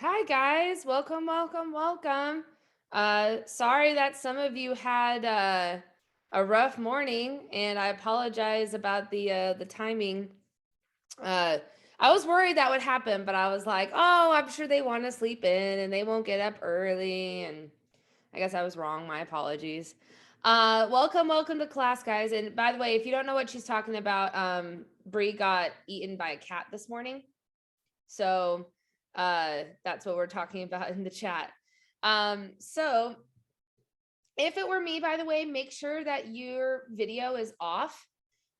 Hi guys, welcome. Sorry that some of you had a rough morning, and I apologize about the timing. I was worried that would happen, but I was like, oh, I'm sure they want to sleep in and they won't get up early, and I guess I was wrong. My apologies. Welcome to class, guys. And by the way, if you don't know what she's talking about, Bree got eaten by a cat this morning. So that's what we're talking about in the chat. So if it were me, by the way, make sure that your video is off.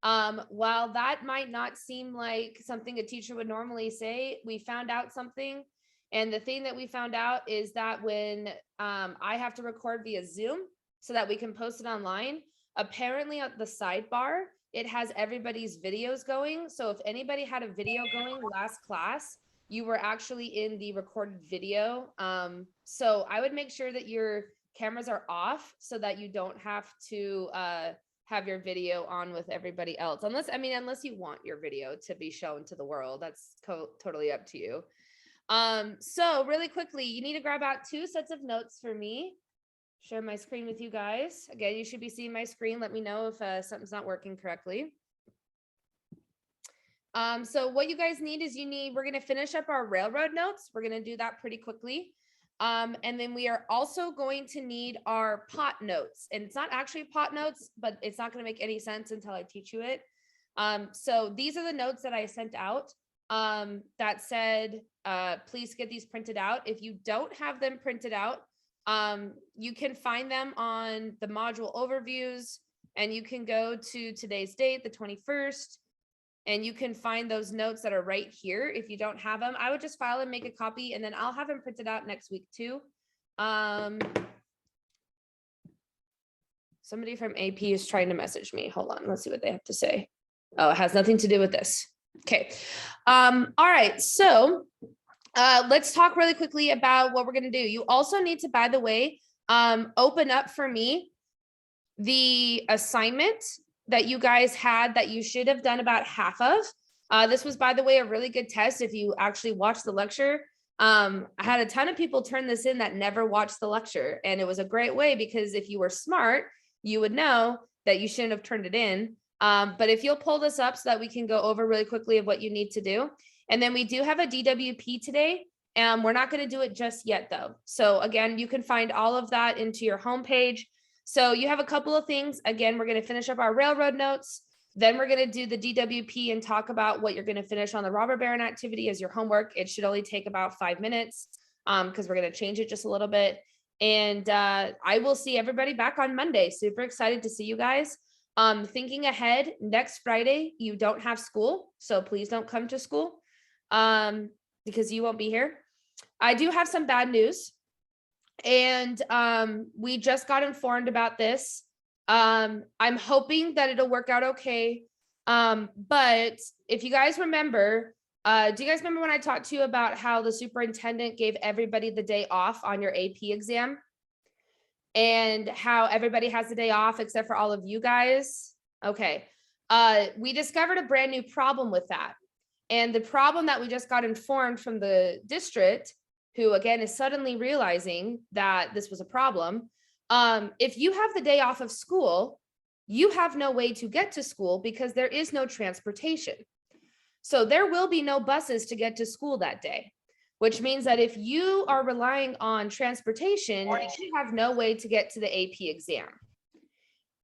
While that might not seem like something a teacher would normally say, we found out something. And the thing that we found out is that when I have to record via Zoom so that we can post it online, apparently at the sidebar, it has everybody's videos going. So if anybody had a video going last class, you were actually in the recorded video. So I would make sure that your cameras are off so that you don't have to have your video on with everybody else. Unless you want your video to be shown to the world, that's totally up to you. So really quickly, you need to grab out 2 sets of notes for me. Share my screen with you guys. Again, you should be seeing my screen. Let me know if something's not working correctly. So what you guys need is we're going to finish up our railroad notes. We're going to do that pretty quickly. And then we are also going to need our pot notes, and it's not actually pot notes, but it's not going to make any sense until I teach you it. So these are the notes that I sent out that said, please get these printed out. If you don't have them printed out, you can find them on the module overviews, and you can go to today's date, the 21st, and you can find those notes that are right here. If you don't have them, I would just file and make a copy, and then I'll have them printed out next week too. Somebody from AP is trying to message me. Hold on, let's see what they have to say. Oh, it has nothing to do with this. Okay. All right, so let's talk really quickly about what we're going to do. You also need to, by the way, open up for me the assignment that you guys had that you should have done about half of. This was, by the way, a really good test if you actually watched the lecture. I had a ton of people turn this in that never watched the lecture, and it was a great way because if you were smart, you would know that you shouldn't have turned it in. But if you'll pull this up so that we can go over really quickly of what you need to do. And then we do have a DWP today, and we're not going to do it just yet though. So again, you can find all of that into your homepage. So you have a couple of things. Again, we're going to finish up our railroad notes. Then we're going to do the DWP and talk about what you're going to finish on the robber baron activity as your homework. It should only take about 5 minutes because we're going to change it just a little bit. And I will see everybody back on Monday. Super excited to see you guys. Thinking ahead, next Friday, you don't have school. So please don't come to school because you won't be here. I do have some bad news. And we just got informed about this. I'm hoping that it'll work out okay. But if you guys remember, do you guys remember when I talked to you about how the superintendent gave everybody the day off on your AP exam? And how everybody has the day off except for all of you guys? Okay. We discovered a brand new problem with that. And the problem that we just got informed from the district, who again is suddenly realizing that this was a problem. If you have the day off of school, you have no way to get to school because there is no transportation. So there will be no buses to get to school that day, which means that if you are relying on transportation, you have no way to get to the AP exam.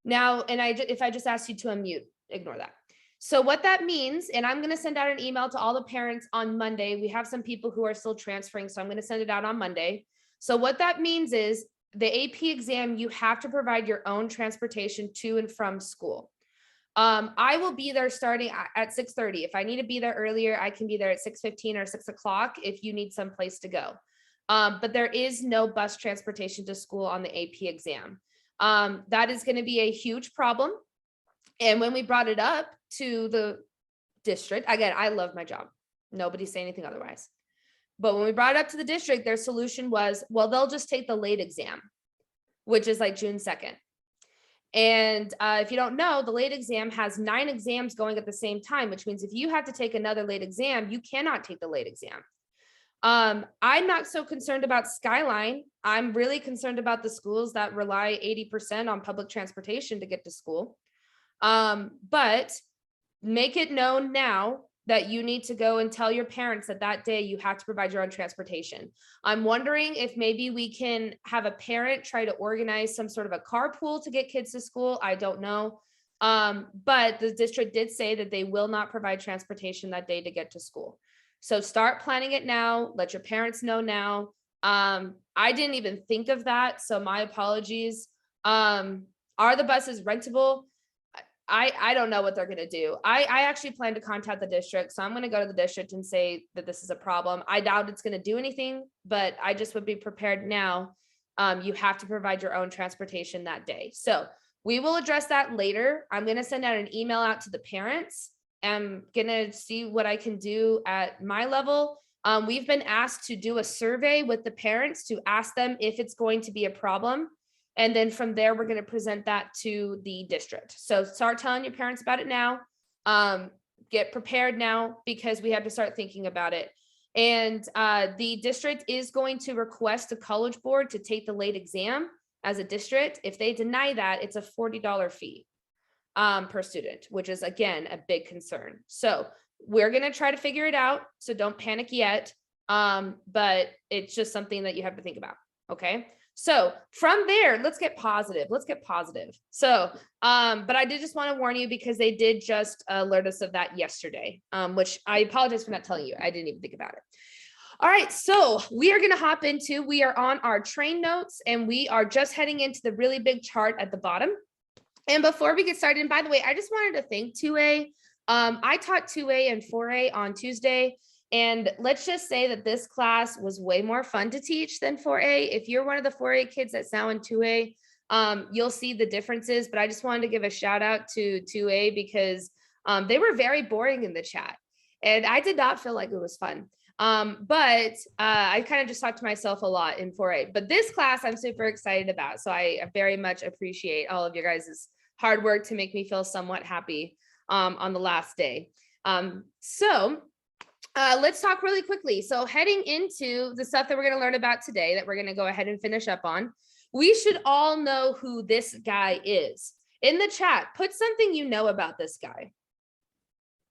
Now, and if I just asked you to unmute, ignore that. So what that means, and I'm going to send out an email to all the parents on Monday. We have some people who are still transferring, so I'm going to send it out on Monday. So what that means is the AP exam, you have to provide your own transportation to and from school. I will be there starting at 6:30. If I need to be there earlier, I can be there at 6:15 or 6 o'clock if you need some place to go. But there is no bus transportation to school on the AP exam. That is going to be a huge problem. And when we brought it up to the district, again, I love my job. Nobody say anything otherwise. But when we brought it up to the district, their solution was, well, they'll just take the late exam, which is like June 2nd. And if you don't know, the late exam has 9 exams going at the same time, which means if you have to take another late exam, you cannot take the late exam. I'm not so concerned about Skyline. I'm really concerned about the schools that rely 80% on public transportation to get to school. But make it known now that you need to go and tell your parents that that day you have to provide your own transportation. I'm wondering if maybe we can have a parent try to organize some sort of a carpool to get kids to school. I don't know. But the district did say that they will not provide transportation that day to get to school. So start planning it now. Let your parents know now. I didn't even think of that. So my apologies. Are the buses rentable? I don't know what they're going to do. I actually plan to contact the district. So I'm going to go to the district and say that this is a problem. I doubt it's going to do anything, but I just would be prepared now. You have to provide your own transportation that day. So we will address that later. I'm going to send out an email out to the parents. I'm going to see what I can do at my level. We've been asked to do a survey with the parents to ask them if it's going to be a problem. And then from there, we're going to present that to the district. So start telling your parents about it now. Get prepared now because we have to start thinking about it. And the district is going to request a college board to take the late exam as a district. If they deny that, it's a $40 fee per student, which is, again, a big concern. So we're going to try to figure it out. So don't panic yet. But it's just something that you have to think about. Okay. So from there, let's get positive. So, but I did just want to warn you because they did just alert us of that yesterday, which I apologize for not telling you. I didn't even think about it. All right, so we are going to hop into, we are on our train notes and we are just heading into the really big chart at the bottom. And before we get started, and by the way, I just wanted to thank 2A. I taught 2A and 4A on Tuesday. And let's just say that this class was way more fun to teach than 4A. If you're one of the 4A kids that's now in 2A, you'll see the differences. But I just wanted to give a shout out to 2A because they were very boring in the chat. And I did not feel like it was fun. But I kind of just talked to myself a lot in 4A. But this class I'm super excited about. So I very much appreciate all of your guys' hard work to make me feel somewhat happy on the last day. Let's talk really quickly. So heading into the stuff that we're going to learn about today that we're going to go ahead and finish up on, we should all know who this guy is. In the chat, put something you know about this guy.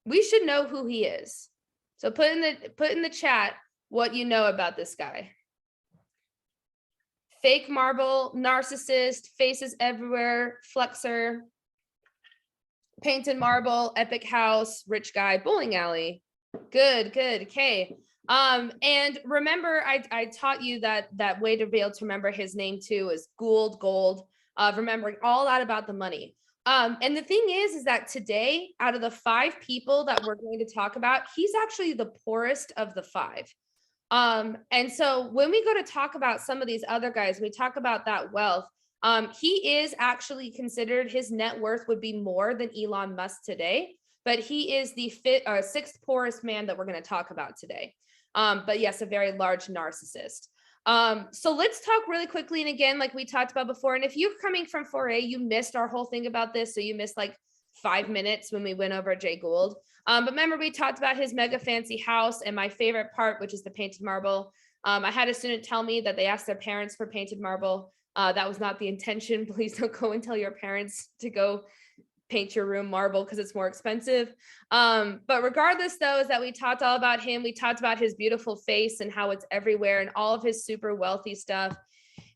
We should know who he is. So put in the chat what you know about this guy. Fake marble, narcissist, faces everywhere, flexer, painted marble, epic house, rich guy, bowling alley. Good. Okay. And remember, I taught you that way to be able to remember his name too is Gould Gold, remembering all that about the money. And the thing is that today, out of the 5 people that we're going to talk about, he's actually the poorest of the 5. And so when we go to talk about some of these other guys, we talk about that wealth. He is actually considered, his net worth would be more than Elon Musk today. But he is the 6th poorest man that we're going to talk about today. But yes, a very large narcissist. So let's talk really quickly. And again, like we talked about before, and if you're coming from 4A, you missed our whole thing about this. So you missed like 5 minutes when we went over Jay Gould. But remember, we talked about his mega fancy house and my favorite part, which is the painted marble. I had a student tell me that they asked their parents for painted marble. That was not the intention. Please don't go and tell your parents to go paint your room marble because it's more expensive. But regardless, though, is that we talked all about him. We talked about his beautiful face and how it's everywhere and all of his super wealthy stuff.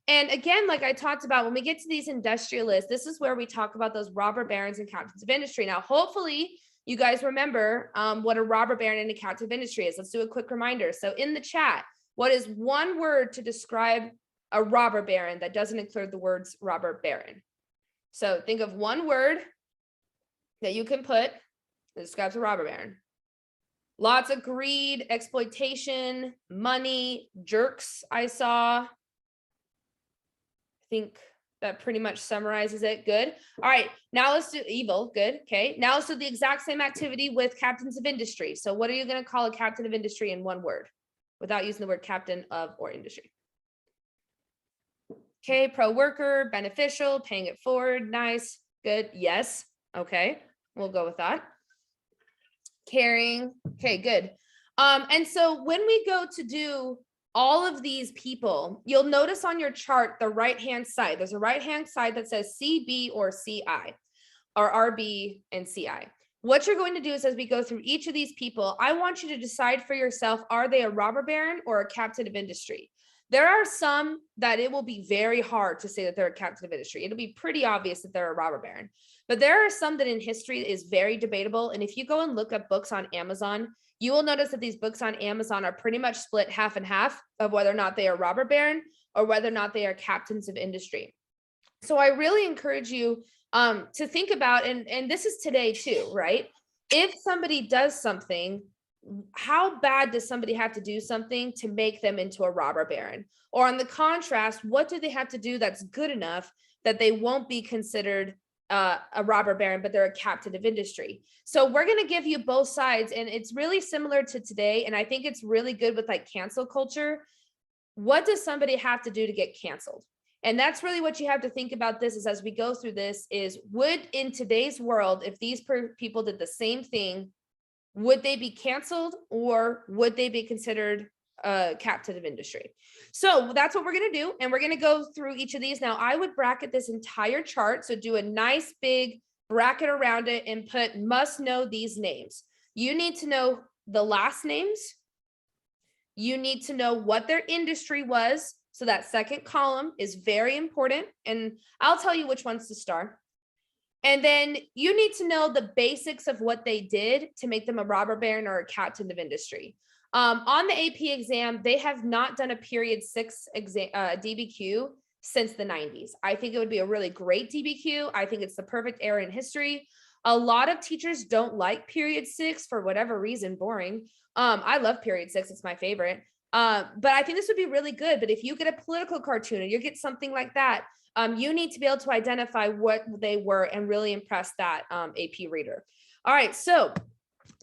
And again, like I talked about, when we get to these industrialists, this is where we talk about those robber barons and captains of industry. Now, hopefully you guys remember what a robber baron and a captain of industry is. Let's do a quick reminder. So in the chat, what is one word to describe a robber baron that doesn't include the words robber baron? So think of one word that you can put that describes a robber baron. Lots of greed, exploitation, money, jerks I saw. I think that pretty much summarizes it. Good. All right, now let's do evil. Good. Okay, now let's do the exact same activity with captains of industry. So what are you going to call a captain of industry in one word without using the word captain of or industry? Okay, pro-worker, beneficial, paying it forward. Nice. Good. Yes. Okay. We'll go with that. Caring. Okay, good. And so when we go to do all of these people, you'll notice on your chart, the right-hand side, there's a right-hand side that says CB or CI, or RB and CI. What you're going to do is, as we go through each of these people, I want you to decide for yourself, are they a robber baron or a captain of industry? There are some that it will be very hard to say that they're a captain of industry. It'll be pretty obvious that they're a robber baron. But there are some that in history is very debatable. And if you go and look up books on Amazon, you will notice that these books on Amazon are pretty much split half and half of whether or not they are robber baron or whether or not they are captains of industry. So I really encourage you to think about, and this is today too, right? If somebody does something, how bad does somebody have to do something to make them into a robber baron? Or on the contrast, what do they have to do that's good enough that they won't be considered a robber baron, but they're a captain of industry? So we're going to give you both sides, and it's really similar to today. And I think it's really good with like cancel culture. What does somebody have to do to get canceled? And that's really what you have to think about this is as we go through this is, would in today's world, if these people did the same thing, would they be canceled or would they be considered a captain of industry? So that's what we're going to do. And we're going to go through each of these. Now, I would bracket this entire chart. So do a nice big bracket around it and put must know these names. You need to know the last names. You need to know what their industry was. So that second column is very important. And I'll tell you which ones to star. And then you need to know the basics of what they did to make them a robber baron or a captain of industry. On the AP exam, they have not done a period 6 exam, DBQ since the 90s. I think it would be a really great DBQ. I think it's the perfect era in history. A lot of teachers don't like period 6 for whatever reason, boring. I love period 6, it's my favorite. But I think this would be really good. But if you get a political cartoon or you get something like that, you need to be able to identify what they were and really impress that AP reader. All right, so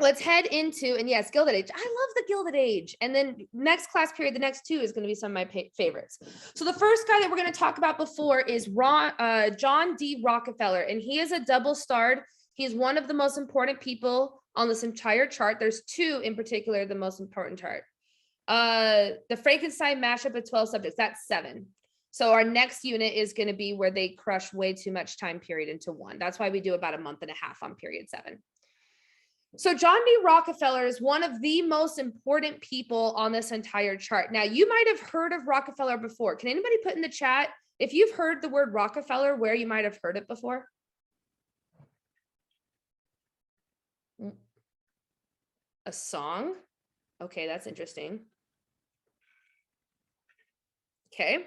let's head into, and yes, Gilded Age. I love the Gilded Age. And then next class period, the next 2 is going to be some of my favorites. So the first guy that we're going to talk about before is John D. Rockefeller, and he is a double-starred. He's one of the most important people on this entire chart. There's 2 in particular, the most important chart. The Frankenstein mashup of 12 subjects, that's 7. So our next unit is going to be where they crush way too much time period into 1. That's why we do about a month and a half on period 7. So John D. Rockefeller is one of the most important people on this entire chart. Now, you might have heard of Rockefeller before. Can anybody put in the chat if you've heard the word Rockefeller, where you might have heard it before? A song? Okay, that's interesting. Okay.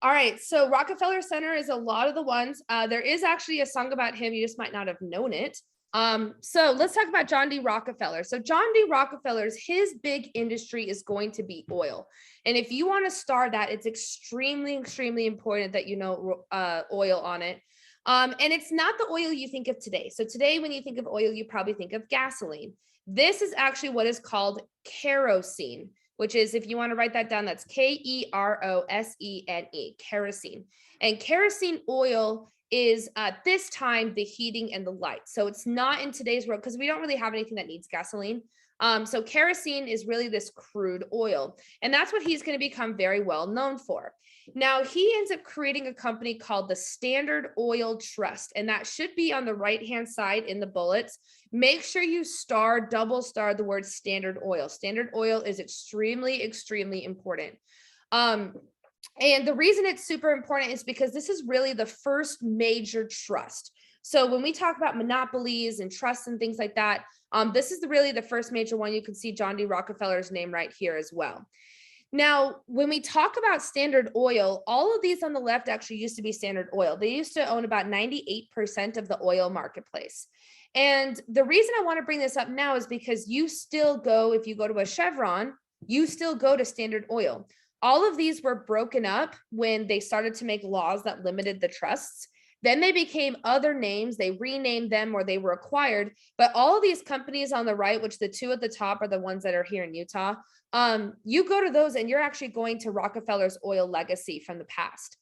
All right, so Rockefeller Center is a lot of the ones. There is actually a song about him. You just might not have known it. So let's talk about John D. Rockefeller. So John D. Rockefeller's, his big industry is going to be oil. And if you want to star that, it's extremely, extremely important that you know oil on it. And it's not the oil you think of today. So today, when you think of oil, you probably think of gasoline. This is actually what is called kerosene, which is, if you want to write that down, that's Kerosene, kerosene. And kerosene oil is at this time the heating and the light. So it's not in today's world because we don't really have anything that needs gasoline. So kerosene is really this crude oil, and that's what he's going to become very well known for. Now, he ends up creating a company called the Standard Oil Trust, and that should be on the right-hand side in the bullets. Make sure you double star the word Standard Oil. Standard Oil is extremely, extremely important. And the reason it's super important is because this is really the first major trust. So when we talk about monopolies and trusts and things like that, this is really the first major one. You can see John D. Rockefeller's name right here as well. Now, when we talk about Standard Oil, all of these on the left actually used to be Standard Oil. They used to own about 98% of the oil marketplace. And the reason I want to bring this up now is because you still go, if you go to a Chevron, you still go to Standard Oil. All of these were broken up when they started to make laws that limited the trusts. Then they became other names, they renamed them or they were acquired. But all of these companies on the right, which the 2 at the top are the ones that are here in Utah, you go to those and you're actually going to Rockefeller's oil legacy from the past.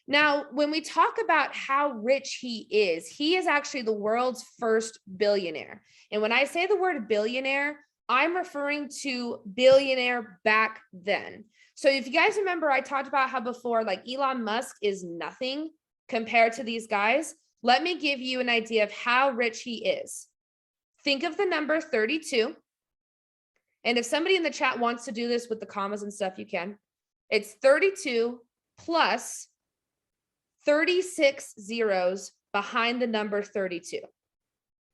Now, when we talk about how rich he is actually the world's first billionaire. And when I say the word billionaire, I'm referring to billionaire back then. So if you guys remember, I talked about how before, like Elon Musk is nothing compared to these guys. Let me give you an idea of how rich he is. Think of the number 32. And if somebody in the chat wants to do this with the commas and stuff, you can. It's 32 plus 36 zeros behind the number 32.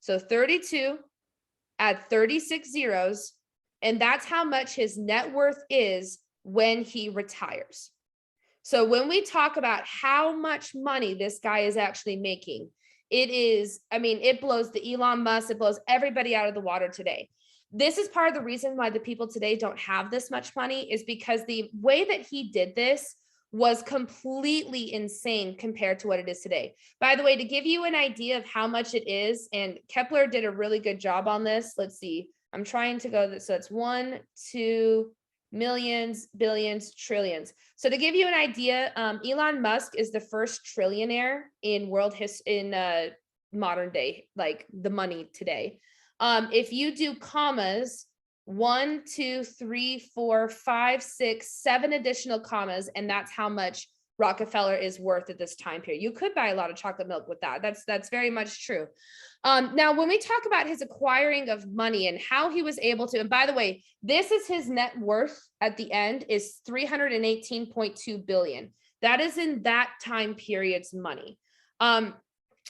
So 32 add 36 zeros, and that's how much his net worth is when he retires. So when we talk about how much money this guy is actually making, it is, I mean, it blows the Elon Musk, it blows everybody out of the water today. This is part of the reason why the people today don't have this much money, is because the way that he did this was completely insane compared to what it is today. By the way, to give you an idea of how much it is, and Kepler did a really good job on this. Let's see. I'm trying to go, so it's 1, 2, millions, billions, trillions. So to give you an idea, Elon Musk is the first trillionaire in world history, in modern day, like the money today. If you do commas, 1, 2, 3, 4, 5, 6, 7 additional commas, and that's how much Rockefeller is worth at this time period. You could buy a lot of chocolate milk with that. That's very much true. Now, when we talk about his acquiring of money and how he was able to, and by the way, this is his net worth at the end is 318.2 billion. That is in that time period's money.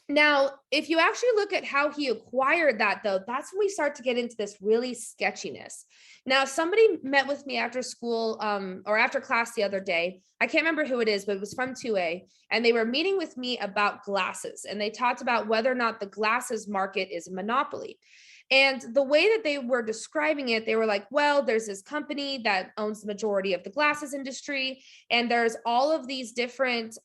Now, if you actually look at how he acquired that, though, that's when we start to get into this really sketchiness. Now, somebody met with me after school or after class the other day. I can't remember who it is, but it was from 2A. And they were meeting with me about glasses. And they talked about whether or not the glasses market is a monopoly. And the way that they were describing it, they were like, well, there's this company that owns the majority of the glasses industry. And there's all of these different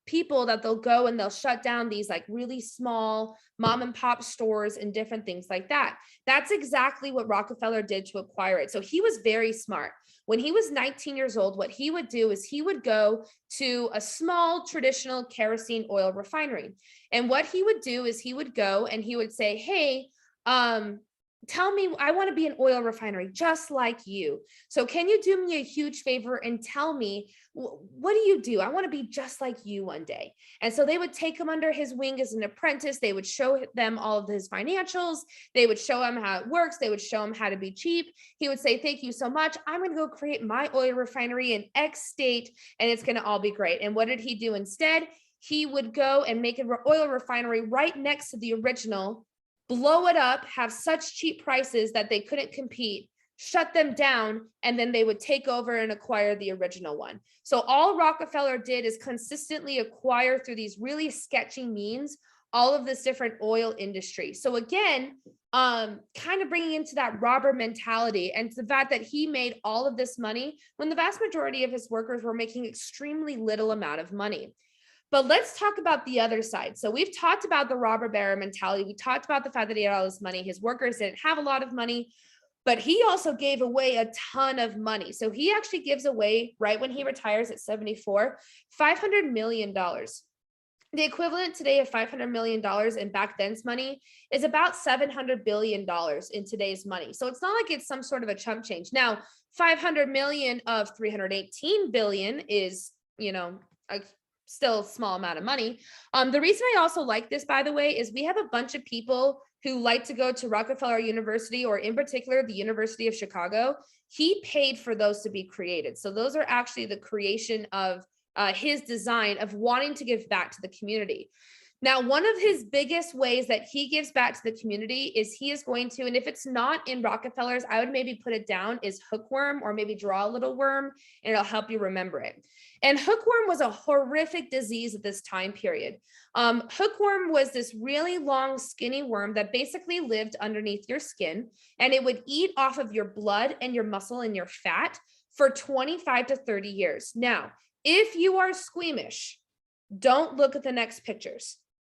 people that they'll go and they'll shut down these like really small mom and pop stores and different things like that. That's exactly what Rockefeller did to acquire it. So he was very smart. When he was 19 years old, what he would do is he would go to a small traditional kerosene oil refinery. And what he would do is he would go and he would say, hey, tell me, I want to be an oil refinery just like you. So can you do me a huge favor and tell me, what do you do? I want to be just like you one day. And so they would take him under his wing as an apprentice. They would show them all of his financials. They would show him how it works. They would show him how to be cheap. He would say, thank you so much. I'm going to go create my oil refinery in X state, and it's going to all be great. And what did he do instead? He would go and make an oil refinery right next to the original, blow it up, have such cheap prices that they couldn't compete, shut them down, and then they would take over and acquire the original one. So all Rockefeller did is consistently acquire through these really sketchy means all of this different oil industry. So again, kind of bringing into that robber mentality and the fact that he made all of this money when the vast majority of his workers were making extremely little amount of money. But let's talk about the other side. So we've talked about the robber baron mentality. We talked about the fact that he had all this money. His workers didn't have a lot of money, but he also gave away a ton of money. So he actually gives away, right when he retires at 74, $500 million. The equivalent today of $500 million in back then's money is about $700 billion in today's money. So it's not like it's some sort of a chump change. Now, 500 million of 318 billion is, you know, still a small amount of money. The reason I also like this, by the way, is we have a bunch of people who like to go to Rockefeller University, or in particular, the University of Chicago. He paid for those to be created. So those are actually the creation of his design of wanting to give back to the community. Now, one of his biggest ways that he gives back to the community is he is going to, and if it's not in Rockefeller's, I would maybe put it down, is hookworm, or maybe draw a little worm, and it'll help you remember it. And hookworm was a horrific disease at this time period. Hookworm was this really long, skinny worm that basically lived underneath your skin, and it would eat off of your blood and your muscle and your fat for 25 to 30 years. Now, if you are squeamish, don't look at the next pictures.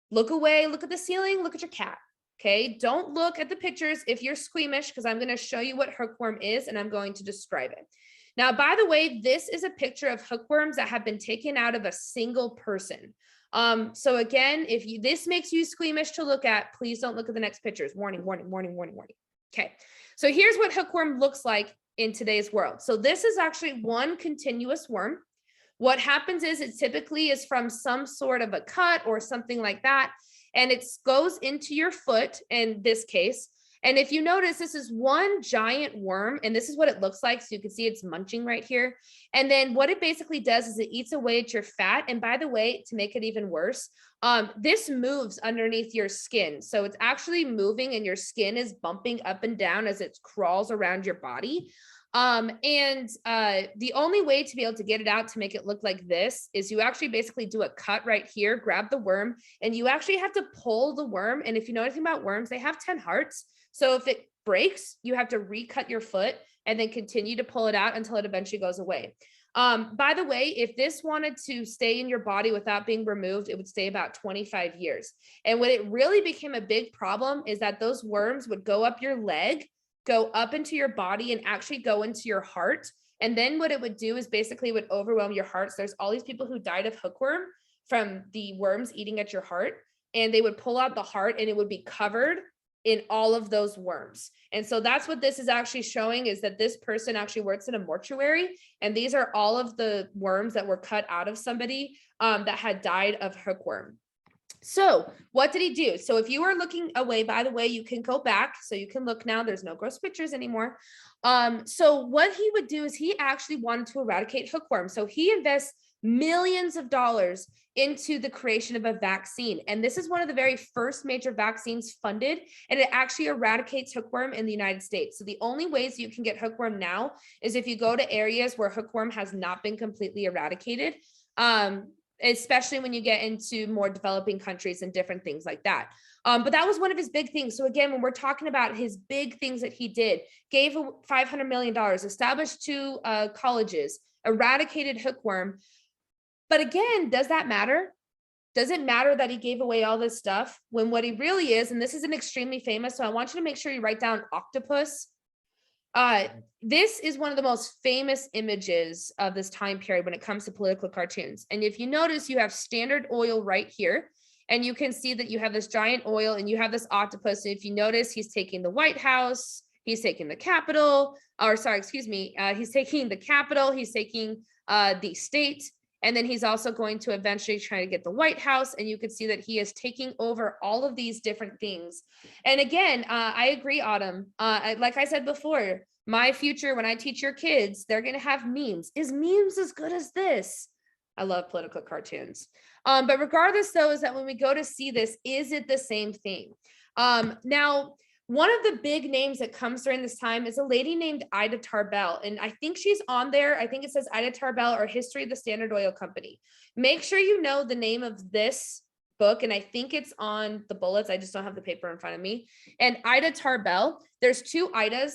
Look away, look at the ceiling, look at your cat, okay? Don't look at the pictures if you're squeamish, because I'm going to show you what hookworm is and I'm going to describe it. Now, by the way, this is a picture of hookworms that have been taken out of a single person. So again, if this makes you squeamish to look at, please don't look at the next pictures. Warning, warning, warning, warning, warning. Okay, so here's what hookworm looks like in today's world. So this is actually one continuous worm. What happens is it typically is from some sort of a cut or something like that, and it goes into your foot in this case. And if you notice, this is one giant worm, and this is what it looks like. So you can see it's munching right here. And then what it basically does is it eats away at your fat. And by the way, to make it even worse, this moves underneath your skin. So it's actually moving and your skin is bumping up and down as it crawls around your body. The only way to be able to get it out to make it look like this is you actually basically do a cut right here, grab the worm, and you actually have to pull the worm. And if you know anything about worms, they have 10 hearts. So if it breaks, you have to recut your foot and then continue to pull it out until it eventually goes away. By the way, if this wanted to stay in your body without being removed, it would stay about 25 years. And when it really became a big problem is that those worms would go up your leg, go up into your body, and actually go into your heart. And then what it would do is basically would overwhelm your heart. So there's all these people who died of hookworm from the worms eating at your heart, and they would pull out the heart and it would be covered in all of those worms. And so that's what this is actually showing, is that this person actually works in a mortuary. And these are all of the worms that were cut out of somebody that had died of hookworm. So what did he do? So if you are looking away, by the way, you can go back. So you can look now, there's no gross pictures anymore. So what he would do is he actually wanted to eradicate hookworm. So he invests millions of dollars into the creation of a vaccine. And this is one of the very first major vaccines funded, and it actually eradicates hookworm in the United States. So the only ways you can get hookworm now is if you go to areas where hookworm has not been completely eradicated, especially when you get into more developing countries and different things like that. But that was one of his big things. So again, when we're talking about his big things that he did, gave $500 million, established 2 colleges, eradicated hookworm. But again, does that matter? Does it matter that he gave away all this stuff when what he really is, and this is an extremely famous, so I want you to make sure you write down octopus. This is one of the most famous images of this time period when it comes to political cartoons. And if you notice, you have Standard Oil right here, and you can see that you have this giant oil and you have this octopus. And if you notice, he's taking the White House, he's taking the Capitol, or sorry, excuse me, he's taking the Capitol, he's taking the state, and then he's also going to eventually try to get the White House. And you can see that he is taking over all of these different things. And again, I agree, Autumn. Like I said before, my future, when I teach your kids, they're going to have memes. Is memes as good as this? I love political cartoons. But regardless, though, is that when we go to see this, is it the same thing? Now, one of the big names that comes during this time is a lady named Ida Tarbell. And I think she's on there. I think it says Ida Tarbell or History of the Standard Oil Company. Make sure you know the name of this book. And I think it's on the bullets. I just don't have the paper in front of me. And Ida Tarbell, there's 2 Idas,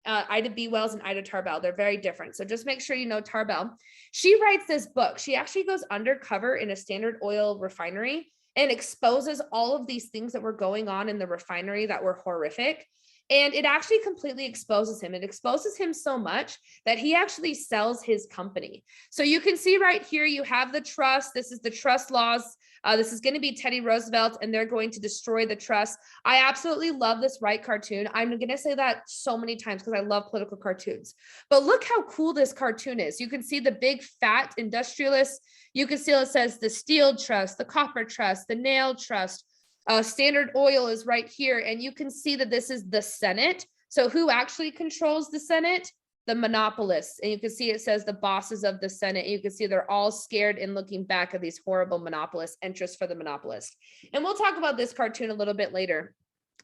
Ida B. Wells and Ida Tarbell. They're very different. So just make sure you know Tarbell. She writes this book. She actually goes undercover in a Standard Oil refinery and exposes all of these things that were going on in the refinery that were horrific. And it actually completely exposes him. It exposes him so much that he actually sells his company. So you can see right here, you have the trust. This is the trust laws. This is going to be Teddy Roosevelt, and they're going to destroy the trust. I absolutely love this Wright cartoon. I'm going to say that so many times because I love political cartoons. But look how cool this cartoon is. You can see the big fat industrialists. You can see it says the steel trust, the copper trust, the nail trust. Standard Oil is right here, and you can see that this is the Senate. So who actually controls the Senate? The monopolists. And you can see it says the bosses of the Senate. And you can see they're all scared and looking back at these horrible monopolists, interest for the monopolist. And we'll talk about this cartoon a little bit later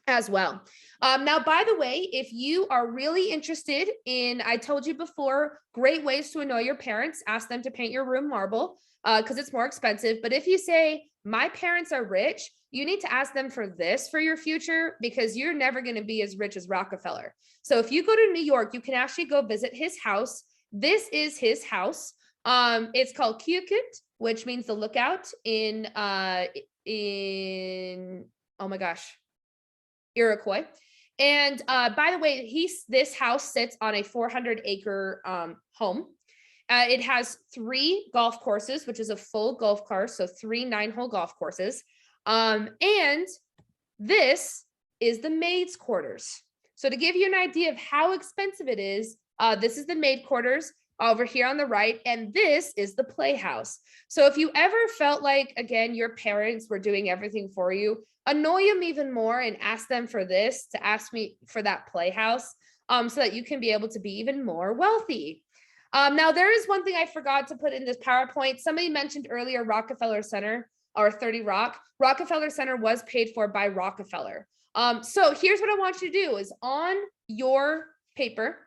as well. Now, by the way, if you are really interested in, I told you before, great ways to annoy your parents, ask them to paint your room marble because it's more expensive. But if you say, my parents are rich, you need to ask them for this for your future because you're never going to be as rich as Rockefeller. So if you go to New York, you can actually go visit his house. This is his house. It's called Keokuk, which means the lookout in oh my gosh, Iroquois. And by the way, this house sits on a 400-acre home. It has 3 golf courses, which is a full golf course, so 3 9-hole golf courses. And this is the maid's quarters. So to give you an idea of how expensive it is, this is the maid quarters over here on the right, and this is the playhouse. So if you ever felt like, again, your parents were doing everything for you, annoy them even more and ask them for this, to ask me for that playhouse, so that you can be able to be even more wealthy. Now, there is one thing I forgot to put in this PowerPoint. Somebody mentioned earlier Rockefeller Center or 30 Rock. Rockefeller Center was paid for by Rockefeller. So here's what I want you to do is on your paper,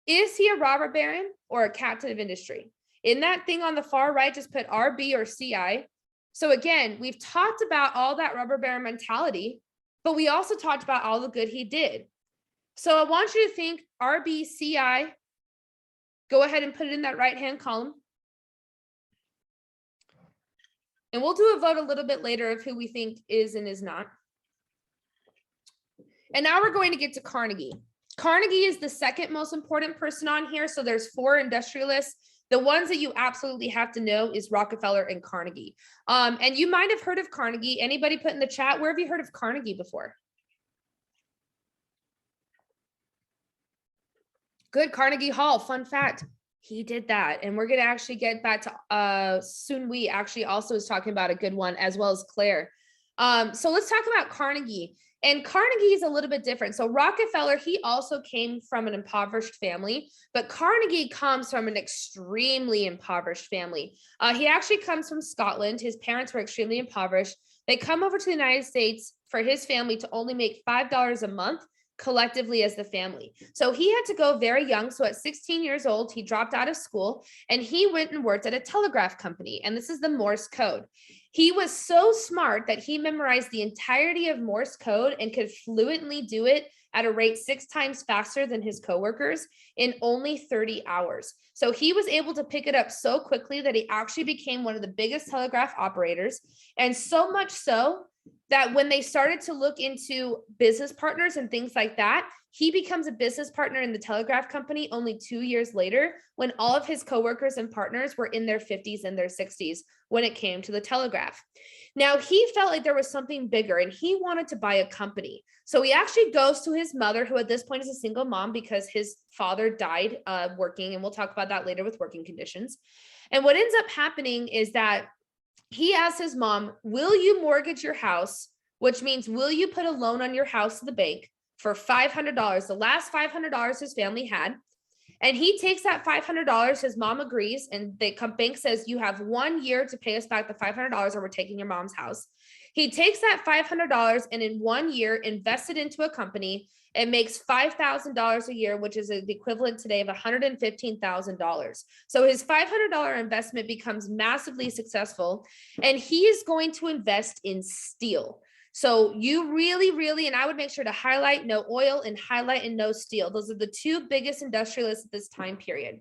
is he a robber baron or a captain of industry? In that thing on the far right, just put RB or CI. So again, we've talked about all that robber baron mentality, but we also talked about all the good he did. So I want you to think RB, CI. Go ahead and put it in that right-hand column. And we'll do a vote a little bit later of who we think is and is not. And now we're going to get to Carnegie. Carnegie is the second most important person on here. So there's 4 industrialists. The ones that you absolutely have to know is Rockefeller and Carnegie. And you might have heard of Carnegie. Anybody put in the chat, where have you heard of Carnegie before? Good, Carnegie Hall, fun fact. He did that. And we're going to actually get back to Soon Wee actually also is talking about a good one, as well as Claire. So let's talk about Carnegie. And Carnegie is a little bit different. So Rockefeller, he also came from an impoverished family, but Carnegie comes from an extremely impoverished family. He actually comes from Scotland. His parents were extremely impoverished. They come over to the United States for his family to only make $5 a month collectively as the family. So he had to go very young. So at 16 years old, he dropped out of school and he went and worked at a telegraph company. And this is the Morse code. He was so smart that he memorized the entirety of Morse code and could fluently do it at a rate 6 times faster than his coworkers in only 30 hours. So he was able to pick it up so quickly that he actually became one of the biggest telegraph operators. And so much so that when they started to look into business partners and things like that, he becomes a business partner in the telegraph company only 2 years later, when all of his coworkers and partners were in their 50s and their 60s when it came to the telegraph. Now, he felt like there was something bigger and he wanted to buy a company. So he actually goes to his mother, who at this point is a single mom because his father died working, and we'll talk about that later with working conditions. And what ends up happening is that he asks his mom, will you mortgage your house? Which means, will you put a loan on your house to the bank for $500, the last $500 his family had? And he takes that $500, his mom agrees, and the bank says, you have 1 year to pay us back the $500 or we're taking your mom's house. He takes that $500 and in 1 year invests it into a company and makes $5,000 a year, which is the equivalent today of $115,000. So his $500 investment becomes massively successful, and he is going to invest in steel. So you really, and I would make sure to highlight no oil and highlight and no steel. Those are the 2 biggest industrialists at this time period.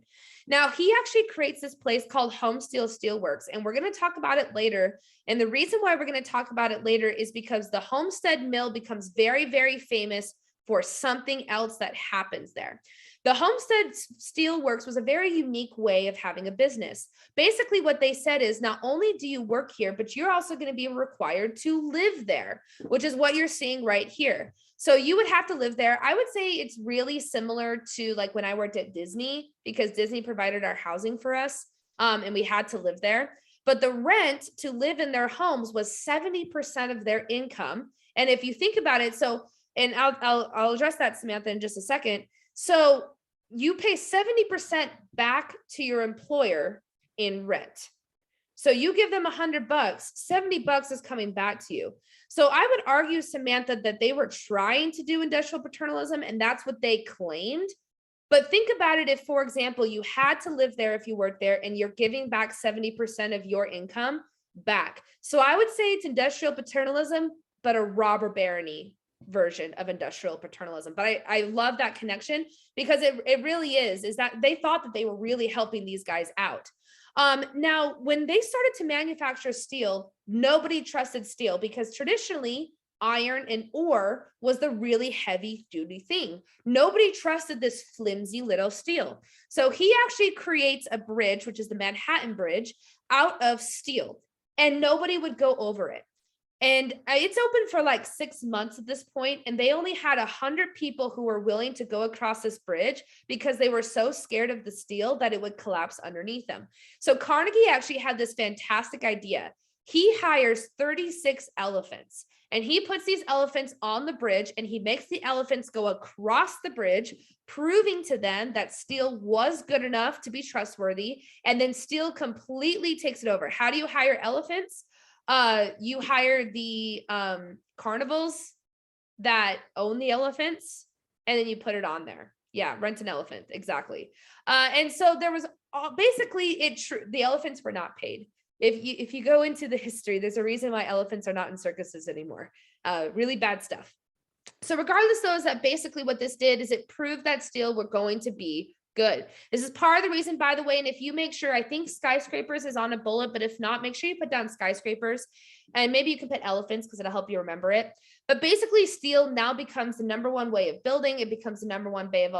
Now, he actually creates this place called Homesteel Steelworks, and we're going to talk about it later. And the reason why we're going to talk about it later is because the Homestead Mill becomes very, very famous for something else that happens there. The Homestead Steelworks was a very unique way of having a business. Basically, what they said is, not only do you work here, but you're also going to be required to live there, which is what you're seeing right here. So you would have to live there. I would say it's really similar to like when I worked at Disney, because Disney provided our housing for us, and we had to live there. But the rent to live in their homes was 70% of their income. And if you think about it, and I'll address that, Samantha, in just a second. So you pay 70% back to your employer in rent. So you give them $100, $70 is coming back to you. So I would argue, Samantha, that they were trying to do industrial paternalism, and that's what they claimed. But think about it, if, for example, you had to live there if you worked there and you're giving back 70% of your income back. So I would say it's industrial paternalism, but a robber barony version of industrial paternalism. But I love that connection, because it really is that they thought that they were really helping these guys out. Now, when they started to manufacture steel, nobody trusted steel, because traditionally iron and ore was the really heavy duty thing. Nobody trusted this flimsy little steel. So he actually creates a bridge, which is the Manhattan Bridge, out of steel, and nobody would go over it. And it's open for like 6 months at this point, and they only had 100 people who were willing to go across this bridge because they were so scared of the steel that it would collapse underneath them. So Carnegie actually had this fantastic idea. He hires 36 elephants, and he puts these elephants on the bridge, and he makes the elephants go across the bridge, proving to them that steel was good enough to be trustworthy, and then steel completely takes it over. How do you hire elephants? You hire the carnivals that own the elephants, and then you put it on there. Yeah, rent an elephant, exactly. And so there was basically the elephants were not paid. If you go into the history, there's a reason why elephants are not in circuses anymore. Really bad stuff. So regardless, though, is that basically what this did is it proved that steel were going to be good. This is part of the reason, by the way, and if you make sure, I think skyscrapers is on a bullet, but if not, make sure you put down skyscrapers, and maybe you can put elephants because it'll help you remember it. But basically, steel now becomes the #1 way of building. It becomes the #1 way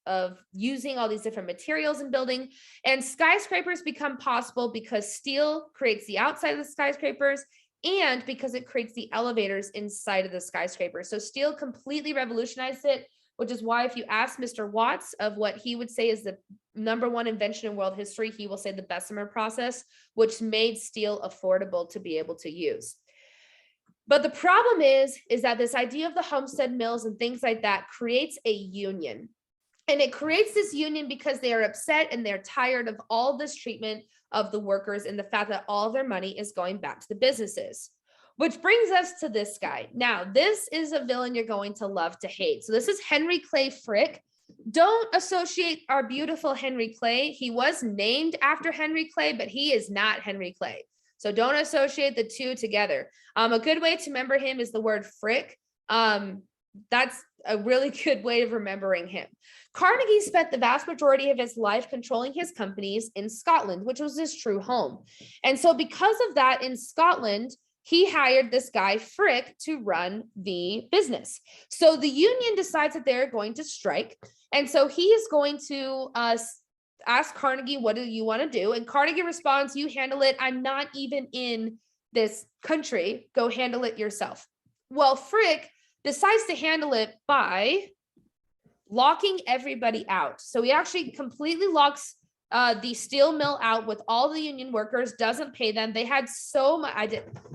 of using all these different materials in building, and skyscrapers become possible because steel creates the outside of the skyscrapers and because it creates the elevators inside of the skyscraper. So steel completely revolutionized it, which is why if you ask Mr. Watts of what he would say is the #1 invention in world history, he will say the Bessemer process, which made steel affordable to be able to use. But the problem is that this idea of the Homestead Mills and things like that creates a union. And it creates this union because they are upset and they're tired of all this treatment of the workers and the fact that all their money is going back to the businesses. Which brings us to this guy. Now, this is a villain you're going to love to hate. So this is Henry Clay Frick. Don't associate our beautiful Henry Clay. He was named after Henry Clay, but he is not Henry Clay. So don't associate the two together. A good way to remember him is the word Frick. That's a really good way of remembering him. Carnegie spent the vast majority of his life controlling his companies in Scotland, which was his true home. And so because of that, in Scotland, he hired this guy Frick to run the business. So the union decides that they're going to strike. And so he is going to ask Carnegie, what do you want to do? And Carnegie responds, you handle it. I'm not even in this country. Go handle it yourself. Well, Frick decides to handle it by locking everybody out. So he actually completely locks the steel mill out with all the union workers, doesn't pay them. They had so much.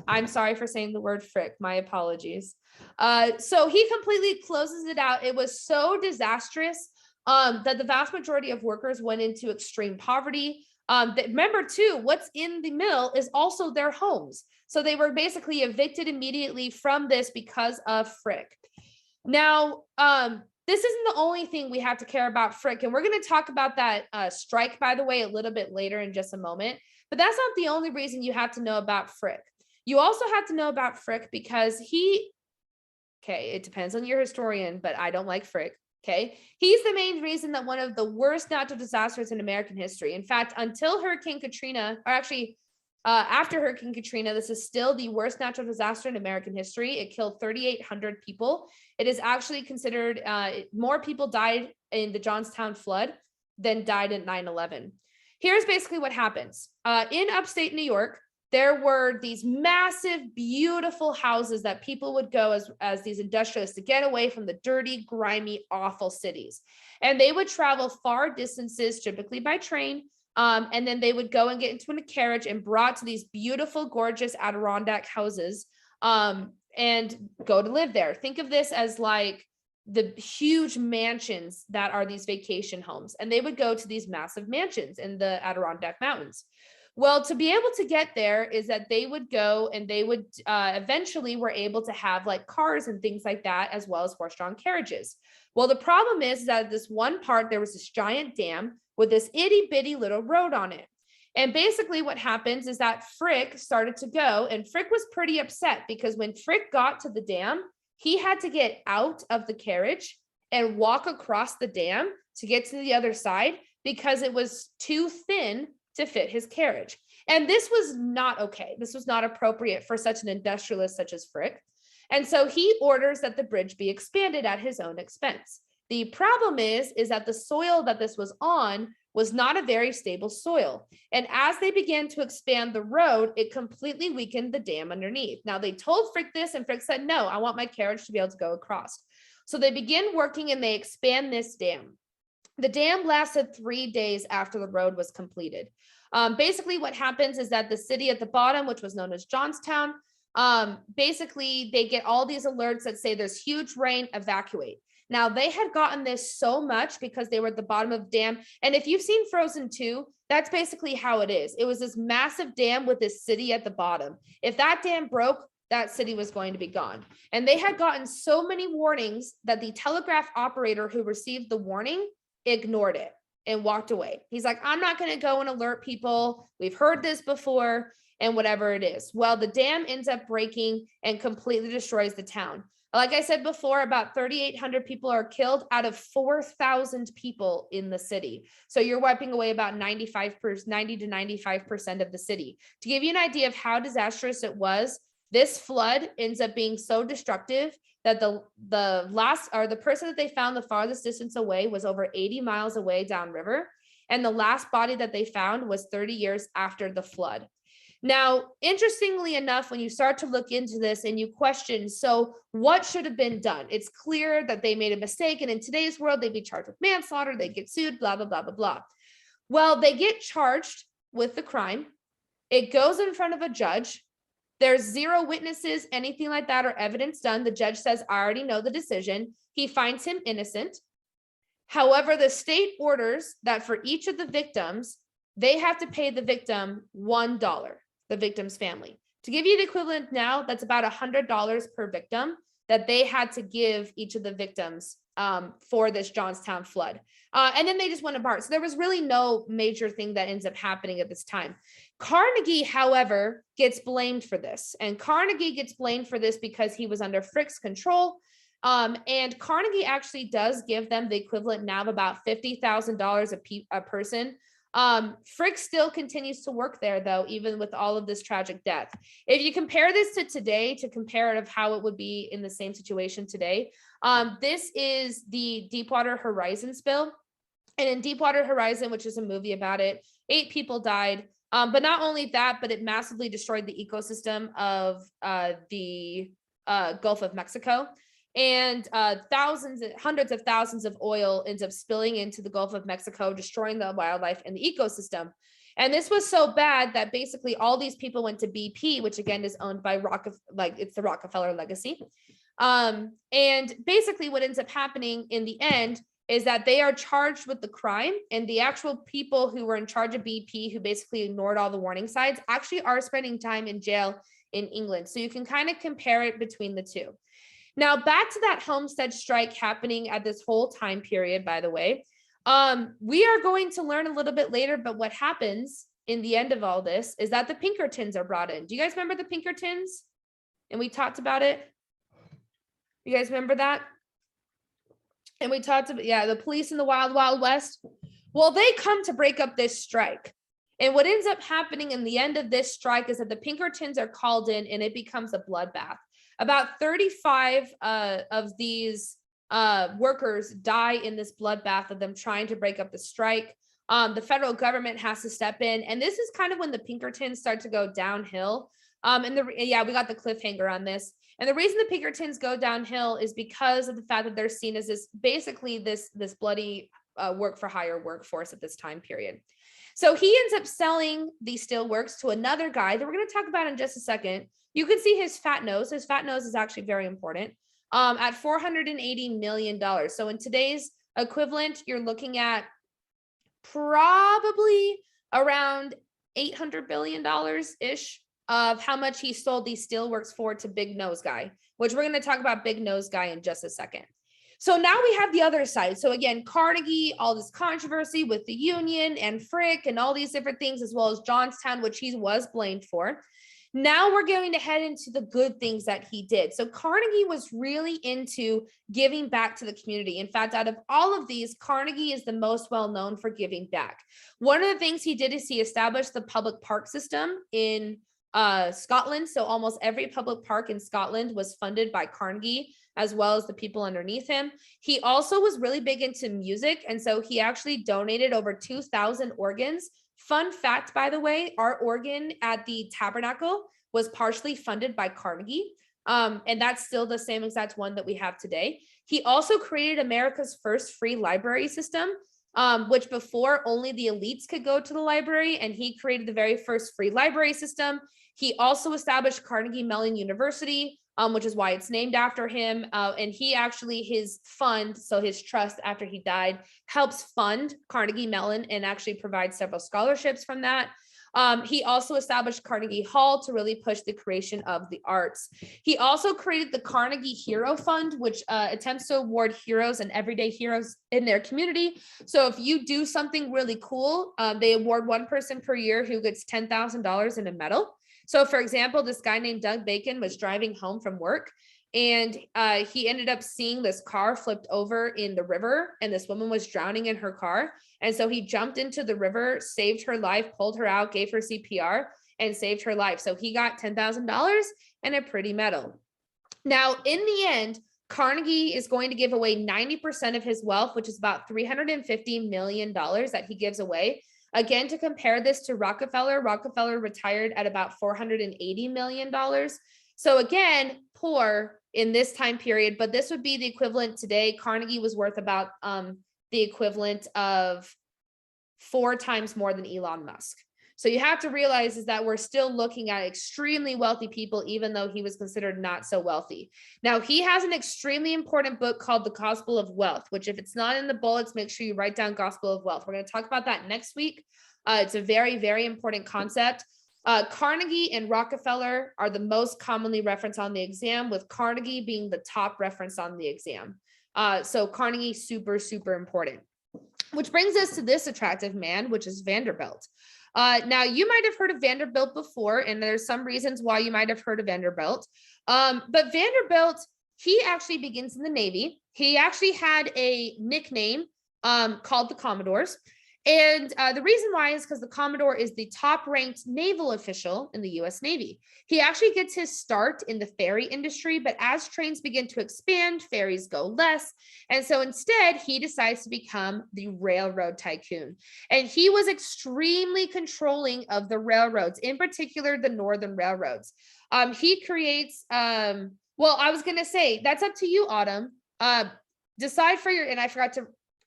I'm sorry for saying the word Frick. My apologies. So he completely closes it out. It was so disastrous that the vast majority of workers went into extreme poverty. Remember too, what's in the mill is also their homes. So they were basically evicted immediately from this because of Frick. Now, this isn't the only thing we have to care about Frick, and we're going to talk about that strike, by the way, a little bit later in just a moment. But that's not the only reason you have to know about Frick. You also have to know about Frick because it depends on your historian, but I don't like Frick. Okay, he's the main reason that one of the worst natural disasters in American history. In fact, until Hurricane Katrina, or actually after Hurricane Katrina, this is still the worst natural disaster in American history. It killed 3,800 people. It is actually considered more people died in the Johnstown flood than died in 9/11. Here's basically what happens. In upstate New York, there were these massive, beautiful houses that people would go as these industrialists to get away from the dirty, grimy, awful cities. And they would travel far distances, typically by train, and then they would go and get into a carriage and brought to these beautiful, gorgeous Adirondack houses and go to live there. Think of this as like the huge mansions that are these vacation homes. And they would go to these massive mansions in the Adirondack Mountains. Well, to be able to get there is that they would go and they would eventually were able to have like cars and things like that, as well as horse-drawn carriages. Well, the problem is that this one part, there was this giant dam with this itty bitty little road on it. And basically what happens is that Frick started to go, and Frick was pretty upset because when Frick got to the dam, he had to get out of the carriage and walk across the dam to get to the other side because it was too thin to fit his carriage. And this was not okay. This was not appropriate for such an industrialist such as Frick. And so he orders that the bridge be expanded at his own expense. The problem is that the soil that this was on was not a very stable soil. And as they began to expand the road, it completely weakened the dam underneath. Now they told Frick this, and Frick said, no, I want my carriage to be able to go across. So they begin working and they expand this dam. The dam lasted 3 days after the road was completed. Basically what happens is that the city at the bottom, which was known as Johnstown, basically they get all these alerts that say there's huge rain, evacuate. Now they had gotten this so much because they were at the bottom of the dam. And if you've seen Frozen 2, that's basically how it is. It was this massive dam with this city at the bottom. If that dam broke, that city was going to be gone. And they had gotten so many warnings that the telegraph operator who received the warning ignored it and walked away. He's like, I'm not going to go and alert people. We've heard this before and whatever it is. Well, the dam ends up breaking and completely destroys the town. Like I said before, about 3,800 people are killed out of 4,000 people in the city. So you're wiping away about 90 to 95% of the city. To give you an idea of how disastrous it was, this flood ends up being so destructive that the person that they found the farthest distance away was over 80 miles away downriver. And the last body that they found was 30 years after the flood. Now, interestingly enough, when you start to look into this and you question, so what should have been done? It's clear that they made a mistake. And in today's world, they'd be charged with manslaughter, they get sued, blah, blah, blah, blah, blah. Well, they get charged with the crime. It goes in front of a judge. There's zero witnesses, anything like that, or evidence done. The judge says, I already know the decision. He finds him innocent. However, the state orders that for each of the victims, they have to pay the victim $1, the victim's family. To give you the equivalent now, that's about $100 per victim that they had to give each of the victims for this Johnstown flood. And then they just went apart. So there was really no major thing that ends up happening at this time. Carnegie, however, gets blamed for this. And Carnegie gets blamed for this because he was under Frick's control. And Carnegie actually does give them the equivalent now of about $50,000 a person. Frick still continues to work there, though, even with all of this tragic death. If you compare this to today, to compare it of how it would be in the same situation today, this is the Deepwater Horizon spill. And in Deepwater Horizon, which is a movie about it, 8 people died. But not only that, but it massively destroyed the ecosystem of the Gulf of Mexico. And hundreds of thousands of oil ends up spilling into the Gulf of Mexico, destroying the wildlife and the ecosystem. And this was so bad that basically all these people went to BP, which again is owned by it's the Rockefeller legacy. And basically what ends up happening in the end is that they are charged with the crime, and the actual people who were in charge of BP, who basically ignored all the warning signs, actually are spending time in jail in England. So you can kind of compare it between the two. Now, back to that homestead strike happening at this whole time period, by the way, we are going to learn a little bit later, but what happens in the end of all this is that the Pinkertons are brought in. Do you guys remember the Pinkertons? And we talked about it. You guys remember that? And we talked about, the police in the Wild Wild West. Well, they come to break up this strike. And what ends up happening in the end of this strike is that the Pinkertons are called in and it becomes a bloodbath. About 35 of these workers die in this bloodbath of them trying to break up the strike. The federal government has to step in. And this is kind of when the Pinkertons start to go downhill. We got the cliffhanger on this. And the reason the Pinkertons go downhill is because of the fact that they're seen as this bloody work for hire workforce at this time period. So he ends up selling these steelworks to another guy that we're going to talk about in just a second. You can see his fat nose. His fat nose is actually very important at $480 million. So in today's equivalent, you're looking at probably around $800 billion-ish of how much he sold these steelworks for to Big Nose Guy, which we're going to talk about Big Nose Guy in just a second. So now we have the other side. So again, Carnegie, all this controversy with the union and Frick and all these different things, as well as Johnstown, which he was blamed for. Now we're going to head into the good things that he did. So Carnegie was really into giving back to the community. In fact, out of all of these, Carnegie is the most well-known for giving back. One of the things he did is he established the public park system in Scotland. So almost every public park in Scotland was funded by Carnegie, as well as the people underneath him. He also was really big into music. And so he actually donated over 2,000 organs. Fun fact, by the way, our organ at the Tabernacle was partially funded by Carnegie. And that's still the same exact one that we have today. He also created America's first free library system, which before only the elites could go to the library, and he created the very first free library system. He also established Carnegie Mellon University, which is why it's named after him. And he actually, his fund, so his trust after he died, helps fund Carnegie Mellon and actually provides several scholarships from that. He also established Carnegie Hall to really push the creation of the arts. He also created the Carnegie Hero Fund, which attempts to award heroes and everyday heroes in their community. So if you do something really cool, they award one person per year who gets $10,000 in a medal. So for example, this guy named Doug Bacon was driving home from work, and he ended up seeing this car flipped over in the river, and this woman was drowning in her car. And so he jumped into the river, saved her life, pulled her out, gave her CPR, and saved her life. So he got $10,000 and a pretty medal. Now, in the end, Carnegie is going to give away 90% of his wealth, which is about $350 million that he gives away. Again, to compare this to Rockefeller, Rockefeller retired at about $480 million. So again, poor in this time period, but this would be the equivalent today. Carnegie was worth about the equivalent of 4 times more than Elon Musk. So you have to realize is that we're still looking at extremely wealthy people, even though he was considered not so wealthy. Now, he has an extremely important book called The Gospel of Wealth, which if it's not in the bullets, make sure you write down Gospel of Wealth. We're going to talk about that next week. It's a very, very important concept. Carnegie and Rockefeller are the most commonly referenced on the exam, with Carnegie being the top reference on the exam. So Carnegie, super, super important. Which brings us to this attractive man, which is Vanderbilt. Now, you might have heard of Vanderbilt before, and there's some reasons why you might have heard of Vanderbilt. But Vanderbilt, he actually begins in the Navy. He actually had a nickname called the Commodores. And the reason why is because the Commodore is the top-ranked naval official in the U.S. Navy. He actually gets his start in the ferry industry, but as trains begin to expand, ferries go less. And so instead, he decides to become the railroad tycoon. And he was extremely controlling of the railroads, in particular, the northern railroads. He creates, well, I was going to say, that's up to you, Autumn. Decide for your, and I forgot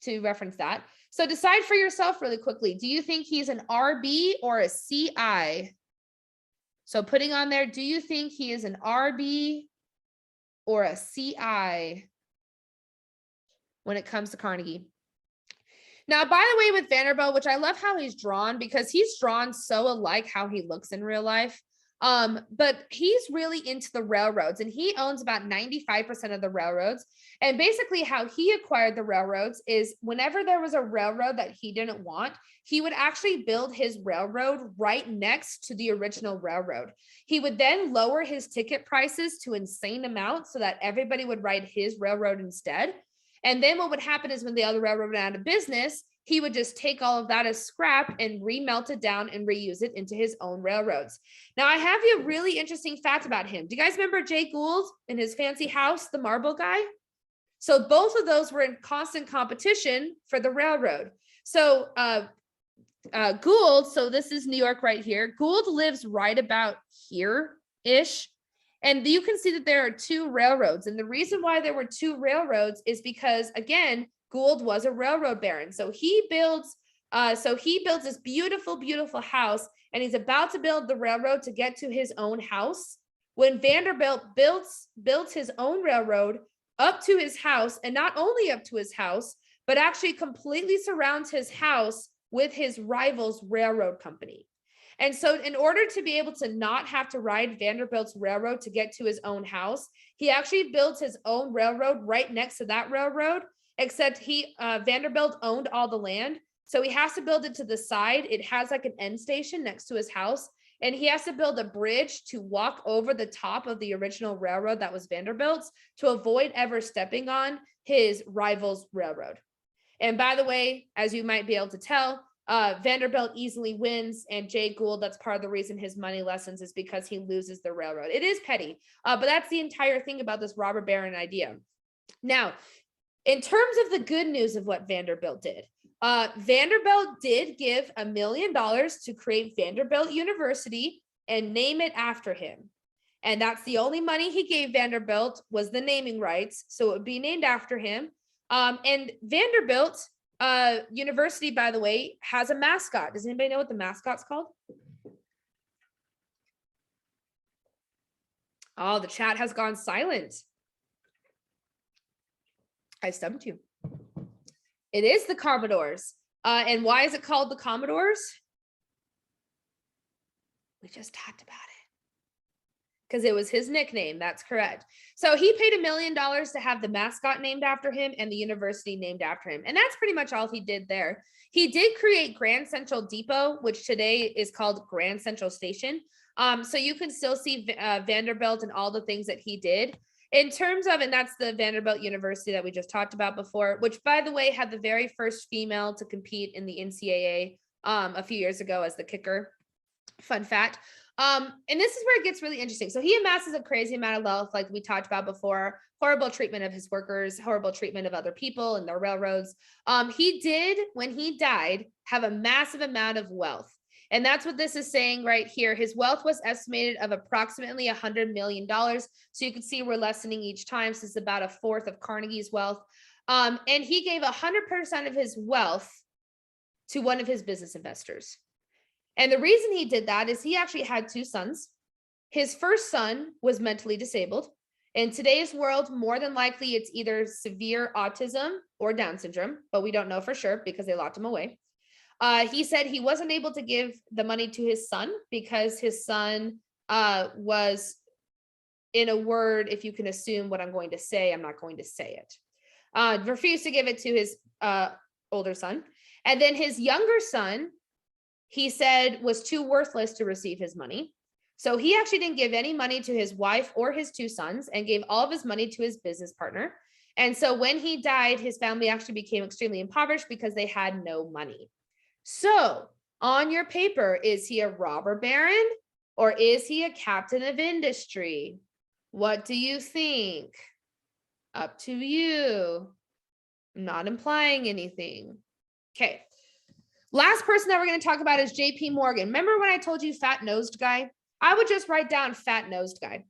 to reference that. So decide for yourself really quickly. Do you think he's an RB or a CI? So putting on there, do you think he is an RB or a CI when it comes to Carnegie? Now, by the way, with Vanderbilt, which I love how he's drawn because he's drawn so alike how he looks in real life. But he's really into the railroads, and he owns about 95% of the railroads. And basically how he acquired the railroads is whenever there was a railroad that he didn't want, he would actually build his railroad right next to the original railroad. He would then lower his ticket prices to insane amounts so that everybody would ride his railroad instead. And then what would happen is when the other railroad went out of business, he would just take all of that as scrap and remelt it down and reuse it into his own railroads. Now, I have you a really interesting fact about him. Do you guys remember Jay Gould in his fancy house, the marble guy? So both of those were in constant competition for the railroad. So Gould, so this is New York right here. Gould lives right about here-ish. And you can see that there are 2 railroads. And the reason why there were 2 railroads is because, again, Gould was a railroad baron. So he builds this beautiful, beautiful house, and he's about to build the railroad to get to his own house. When Vanderbilt builds his own railroad up to his house, and not only up to his house, but actually completely surrounds his house with his rival's railroad company. And so in order to be able to not have to ride Vanderbilt's railroad to get to his own house, he actually builds his own railroad right next to that railroad, except Vanderbilt owned all the land. So he has to build it to the side. It has like an end station next to his house. And he has to build a bridge to walk over the top of the original railroad that was Vanderbilt's to avoid ever stepping on his rival's railroad. And by the way, as you might be able to tell, Vanderbilt easily wins, and Jay Gould, that's part of the reason his money lessens, is because he loses the railroad. It is petty, but that's the entire thing about this robber baron idea. Now, in terms of the good news of what Vanderbilt did, Vanderbilt did give $1 million to create Vanderbilt University and name it after him. And that's the only money he gave Vanderbilt, was the naming rights. So it would be named after him. And Vanderbilt University, by the way, has a mascot. Does anybody know what the mascot's called? Oh, the chat has gone silent. I stumped you. It is the Commodores. And why is it called the Commodores? We just talked about it. Because it was his nickname. That's correct. So he paid $1 million to have the mascot named after him and the university named after him. And that's pretty much all he did there. He did create Grand Central Depot, which today is called Grand Central Station. So you can still see Vanderbilt and all the things that he did. In terms of, and that's the Vanderbilt University that we just talked about before, which, by the way, had the very first female to compete in the NCAA a few years ago as the kicker. Fun fact. And this is where it gets really interesting. So he amasses a crazy amount of wealth, like we talked about before, horrible treatment of his workers, horrible treatment of other people and their railroads. He did, when he died, have a massive amount of wealth. And that's what this is saying right here. His wealth was estimated of approximately $100 million. So you can see we're lessening each time. So it's about a fourth of Carnegie's wealth. And he gave 100% of his wealth to one of his business investors. And the reason he did that is he actually had 2 sons. His first son was mentally disabled. In today's world, more than likely, it's either severe autism or Down syndrome, but we don't know for sure because they locked him away. He said he wasn't able to give the money to his son because his son was, in a word, if you can assume what I'm going to say, I'm not going to say it. Refused to give it to his older son. And then his younger son, he said, was too worthless to receive his money. So he actually didn't give any money to his wife or his 2 sons and gave all of his money to his business partner. And so when he died, his family actually became extremely impoverished because they had no money. So on your paper, is he a robber baron or is he a captain of industry? What do you think? Up to you. I'm not implying anything. Okay. Last person that we're going to talk about is JP Morgan. Remember when I told you fat-nosed guy? I would just write down fat-nosed guy.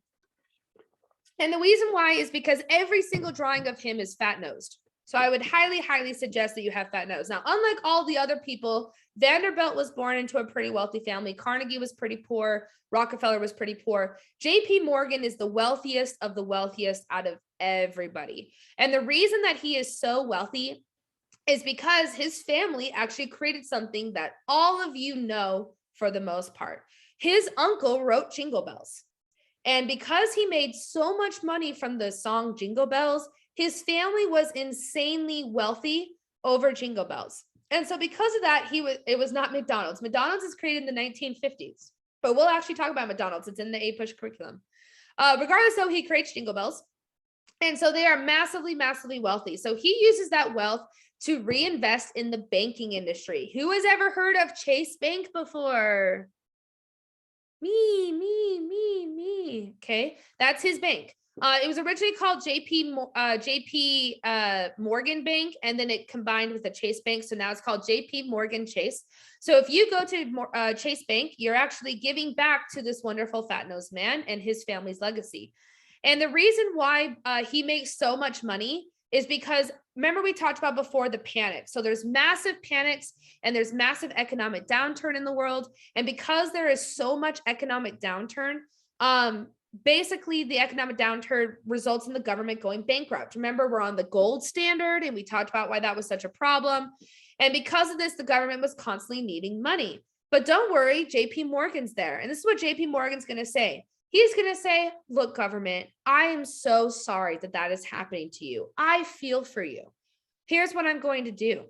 And the reason why is because every single drawing of him is fat-nosed. So I would highly, highly suggest that you have fat nose. Now, unlike all the other people, Vanderbilt was born into a pretty wealthy family. Carnegie was pretty poor. Rockefeller was pretty poor. JP Morgan is the wealthiest of the wealthiest out of everybody. And the reason that he is so wealthy is because his family actually created something that all of you know for the most part. His uncle wrote Jingle Bells. And because he made so much money from the song Jingle Bells, his family was insanely wealthy over Jingle Bells. And so because of that, it was not McDonald's. McDonald's is created in the 1950s, but we'll actually talk about McDonald's. It's in the A-Push curriculum. Regardless, though, he creates Jingle Bells. And so they are massively, massively wealthy. So he uses that wealth to reinvest in the banking industry. Who has ever heard of Chase Bank before? Me. Okay, that's his bank. It was originally called JP Morgan Bank, and then it combined with the Chase Bank. So now it's called JP Morgan Chase. So if you go to Chase Bank, you're actually giving back to this wonderful fat-nosed man and his family's legacy. And the reason why he makes so much money is because, remember we talked about before the panic. So there's massive panics and there's massive economic downturn in the world. And because there is so much economic downturn, basically the economic downturn results in the government going bankrupt. Remember, we're on the gold standard and we talked about why that was such a problem. And because of this, the government was constantly needing money. But don't worry, JP Morgan's there. And this is what JP Morgan's going to say. He's going to say, look, government, I am so sorry that that is happening to you. I feel for you. Here's what I'm going to do.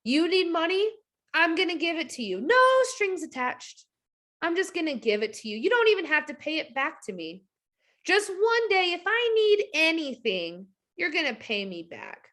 You need money? I'm going to give it to you. No strings attached. I'm just going to give it to you. You don't even have to pay it back to me. Just one day, if I need anything, you're going to pay me back.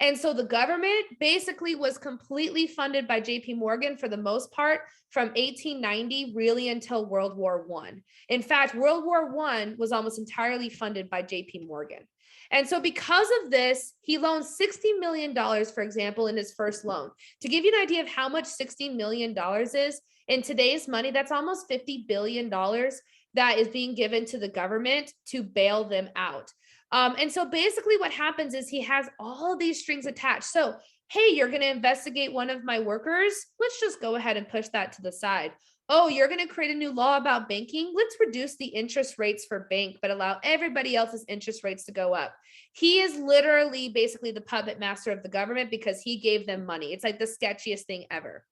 And so the government basically was completely funded by JP Morgan for the most part from 1890 really until World War I. In fact, World War I was almost entirely funded by JP Morgan. And so because of this, he loaned $60 million, for example, in his first loan. To give you an idea of how much $60 million is, in today's money, that's almost $50 billion that is being given to the government to bail them out. And so basically what happens is he has all of these strings attached. So, hey, you're going to investigate one of my workers. Let's just go ahead and push that to the side. Oh, you're going to create a new law about banking. Let's reduce the interest rates for bank, but allow everybody else's interest rates to go up. He is literally basically the puppet master of the government because he gave them money. It's like the sketchiest thing ever.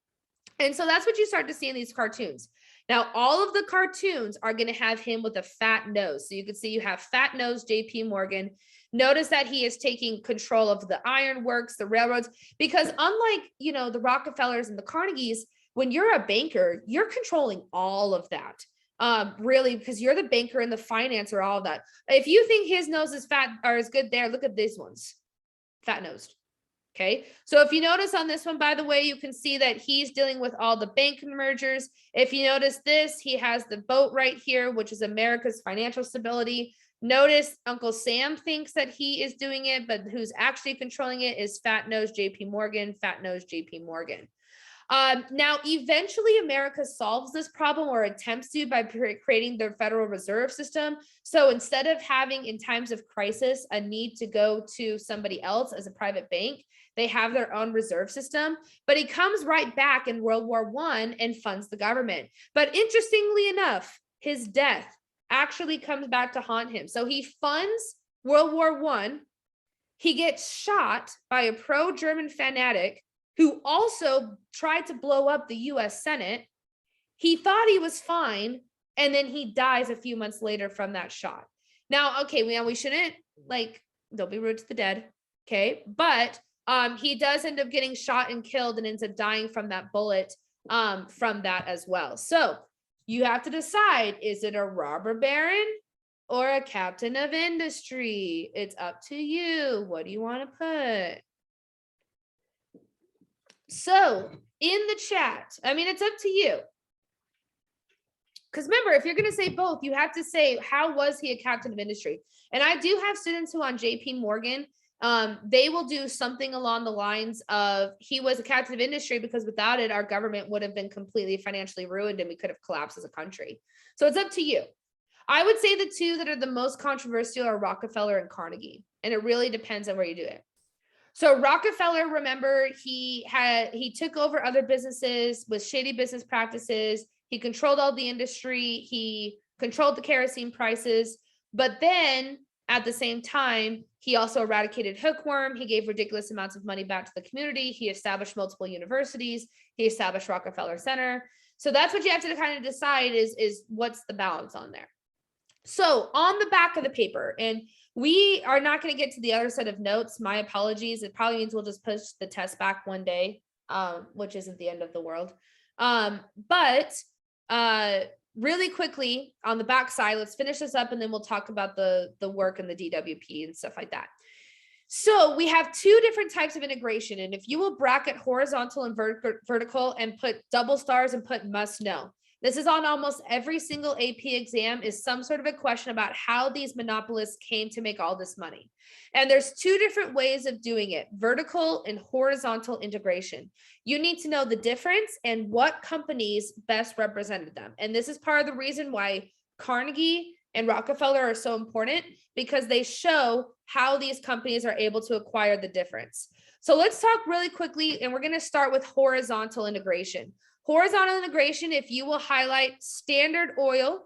And so that's what you start to see in these cartoons. Now, all of the cartoons are going to have him with a fat nose. So you can see you have fat nose JP Morgan. Notice that he is taking control of the ironworks, the railroads, because unlike, the Rockefellers and the Carnegies, when you're a banker, you're controlling all of that. Really, because you're the banker and the financer, all of that. If you think his nose is fat or is good there, look at these ones, fat nosed. Okay, so if you notice on this one, by the way, you can see that he's dealing with all the bank mergers. If you notice this, he has the boat right here, which is America's financial stability. Notice Uncle Sam thinks that he is doing it, but who's actually controlling it is fat nose JP Morgan, fat nose JP Morgan. Now, eventually America solves this problem or attempts to by creating the Federal Reserve System. So instead of having in times of crisis a need to go to somebody else as a private bank, they have their own reserve system, but he comes right back in World War I and funds the government. But interestingly enough, his death actually comes back to haunt him. So he funds World War I. He gets shot by a pro-German fanatic who also tried to blow up the US Senate. He thought he was fine, and then he dies a few months later from that shot. Now, okay, we shouldn't, don't be rude to the dead, okay? But he does end up getting shot and killed and ends up dying from that bullet from that as well. So you have to decide, is it a robber baron or a captain of industry? It's up to you. What do you want to put? So in the chat, it's up to you. Because remember, if you're going to say both, you have to say, how was he a captain of industry? And I do have students who on JP Morgan, they will do something along the lines of, he was a captain of industry because without it, our government would have been completely financially ruined and we could have collapsed as a country. So it's up to you. I would say the two that are the most controversial are Rockefeller and Carnegie. And it really depends on where you do it. So Rockefeller, remember, he took over other businesses with shady business practices. He controlled all the industry. He controlled the kerosene prices. But then at the same time, he also eradicated hookworm. He gave ridiculous amounts of money back to the community. He established multiple universities. He established Rockefeller Center. So that's what you have to kind of decide is what's the balance on there. So on the back of the paper, and we are not going to get to the other set of notes. My apologies. It probably means we'll just push the test back one day, which isn't the end of the world. But really quickly on the back side, let's finish this up and then we'll talk about the work and the DWP and stuff like that. So we have two different types of integration. And if you will bracket horizontal and vertical and put double stars and put must know. This is on almost every single AP exam, is some sort of a question about how these monopolists came to make all this money. And there's two different ways of doing it, vertical and horizontal integration. You need to know the difference and what companies best represented them. And this is part of the reason why Carnegie and Rockefeller are so important, because they show how these companies are able to acquire the difference. So let's talk really quickly, and we're going to start with horizontal integration. Horizontal integration, if you will highlight Standard Oil,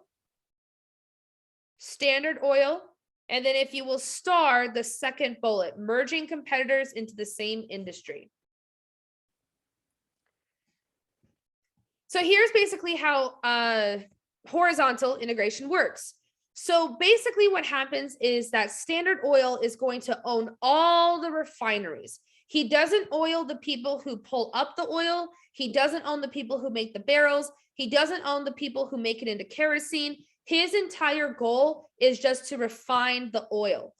and then if you will star the second bullet, merging competitors into the same industry. So here's basically how horizontal integration works. So basically what happens is that Standard Oil is going to own all the refineries. He doesn't oil the people who pull up the oil. He doesn't own the people who make the barrels. He doesn't own the people who make it into kerosene. His entire goal is just to refine the oil.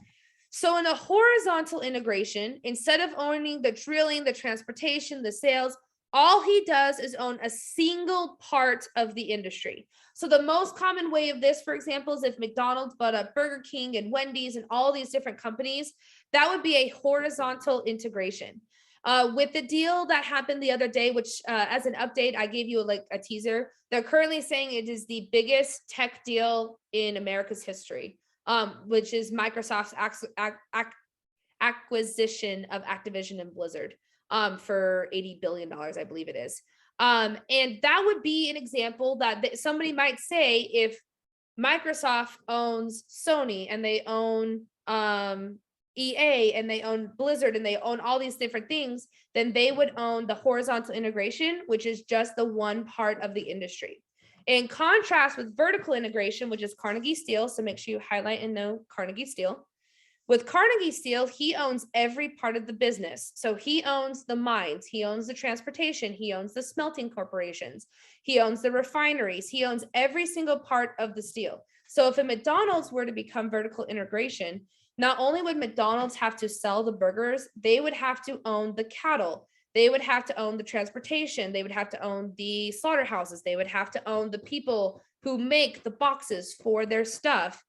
So in a horizontal integration, instead of owning the drilling, the transportation, the sales, all he does is own a single part of the industry. So the most common way of this, for example, is if McDonald's bought up Burger King and Wendy's and all these different companies, that would be a horizontal integration. With the deal that happened the other day, which as an update, I gave you like a teaser, they're currently saying it is the biggest tech deal in America's history, which is Microsoft's acquisition of Activision and Blizzard for $80 billion, I believe it is. And that would be an example that somebody might say if Microsoft owns Sony and they own EA and they own Blizzard and they own all these different things, then they would own the horizontal integration, which is just the one part of the industry. In contrast with vertical integration, which is Carnegie Steel, so make sure you highlight and know Carnegie Steel. With Carnegie Steel, he owns every part of the business. So he owns the mines, he owns the transportation, he owns the smelting corporations, he owns the refineries, he owns every single part of the steel. So if a McDonald's were to become vertical integration, not only would McDonald's have to sell the burgers, they would have to own the cattle. They would have to own the transportation. They would have to own the slaughterhouses. They would have to own the people who make the boxes for their stuff.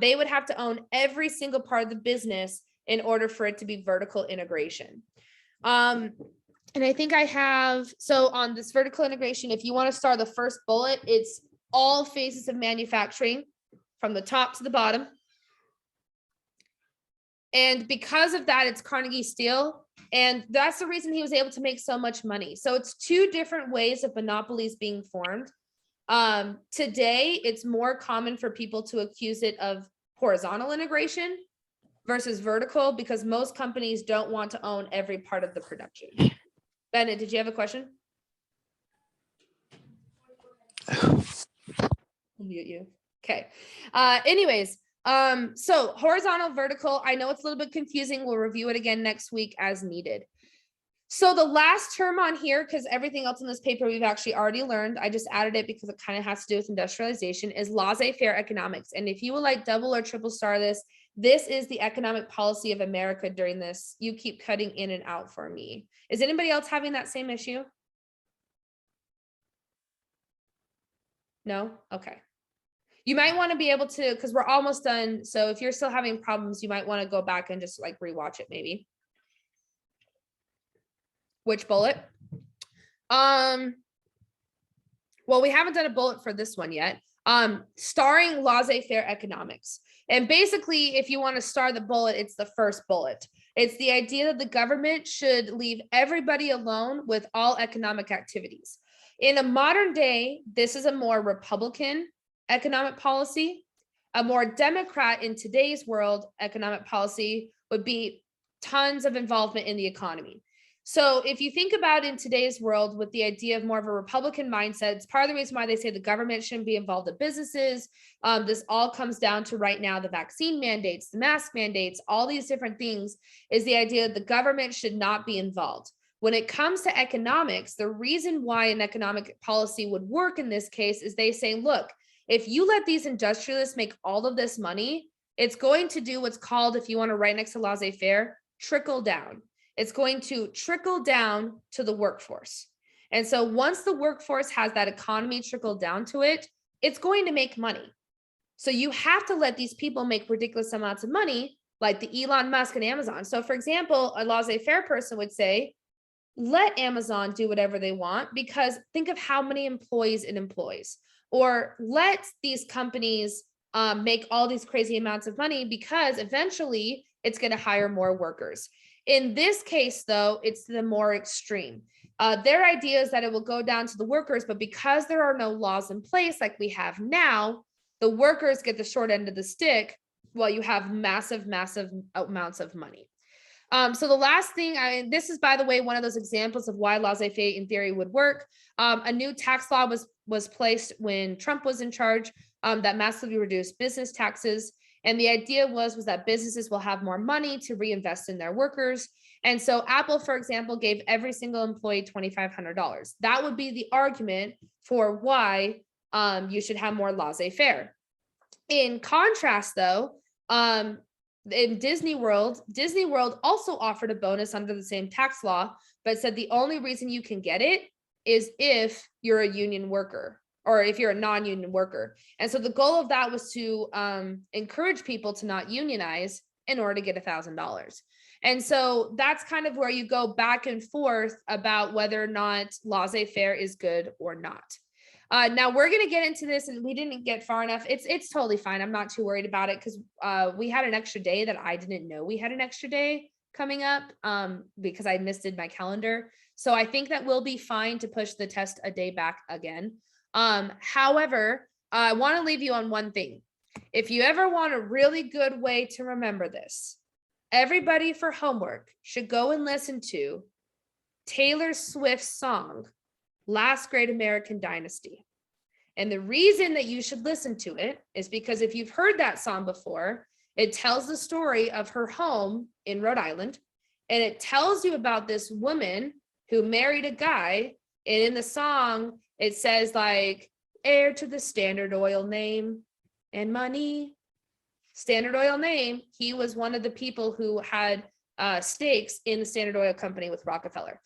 They would have to own every single part of the business in order for it to be vertical integration. And I think I have, so on this vertical integration, if you want to start the first bullet, it's all phases of manufacturing from the top to the bottom. And because of that, it's Carnegie Steel. And that's the reason he was able to make so much money. So it's two different ways of monopolies being formed. Today, it's more common for people to accuse it of horizontal integration versus vertical because most companies don't want to own every part of the production. Bennett, did you have a question? I'll mute you. Okay. Anyways, so horizontal, vertical, I know it's a little bit confusing. We'll review it again next week as needed. So the last term on here, because everything else in this paper we've actually already learned, I just added it because it kind of has to do with industrialization, is laissez-faire economics. And if you would like double or triple star this is the economic policy of America during this. You keep cutting in and out for me. Is anybody else having that same issue? No? Okay. You might want to be able to, because we're almost done. So if you're still having problems, you might want to go back and just like rewatch it maybe. Which bullet? Well, we haven't done a bullet for this one yet. Starring laissez-faire economics. And basically, if you want to star the bullet, it's the first bullet. It's the idea that the government should leave everybody alone with all economic activities. In a modern day, this is a more Republican economic policy. A more Democrat in today's world economic policy would be tons of involvement in the economy. So if you think about in today's world with the idea of more of a Republican mindset, it's part of the reason why they say the government shouldn't be involved in businesses. This all comes down to right now, the vaccine mandates, the mask mandates, all these different things is the idea that the government should not be involved. When it comes to economics, the reason why an economic policy would work in this case is they say, look, if you let these industrialists make all of this money, it's going to do what's called, if you want to write next to laissez-faire, trickle down. It's going to trickle down to the workforce. And so once the workforce has that economy trickle down to it, it's going to make money. So you have to let these people make ridiculous amounts of money, like the Elon Musk and Amazon. So for example, a laissez-faire person would say, let Amazon do whatever they want, because think of how many employees it employs. Or let these companies make all these crazy amounts of money because eventually it's going to hire more workers. In this case, though, it's the more extreme. Their idea is that it will go down to the workers, but because there are no laws in place like we have now, the workers get the short end of the stick while you have massive, massive amounts of money. So the last thing, this is, by the way, one of those examples of why laissez-faire in theory would work. A new tax law was placed when Trump was in charge that massively reduced business taxes. And the idea was that businesses will have more money to reinvest in their workers. And so Apple, for example, gave every single employee $2,500. That would be the argument for why you should have more laissez-faire. In contrast, though, in Disney World also offered a bonus under the same tax law, but said the only reason you can get it is if you're a union worker or if you're a non-union worker. And so the goal of that was to encourage people to not unionize in order to get $1,000. And so that's kind of where you go back and forth about whether or not laissez-faire is good or not. Now we're going to get into this, and we didn't get far enough. It's totally fine. I'm not too worried about it because we had an extra day that I didn't know we had an extra day coming up because I misted my calendar. So I think that we'll be fine to push the test a day back again. However, I want to leave you on one thing. If you ever want a really good way to remember this, everybody for homework should go and listen to Taylor Swift's song, Last Great American Dynasty. And the reason that you should listen to it is because if you've heard that song before, it tells the story of her home in Rhode Island. And it tells you about this woman who married a guy. And in the song, it says like, heir to the Standard Oil name and money. Standard Oil name. He was one of the people who had stakes in the Standard Oil Company with Rockefeller.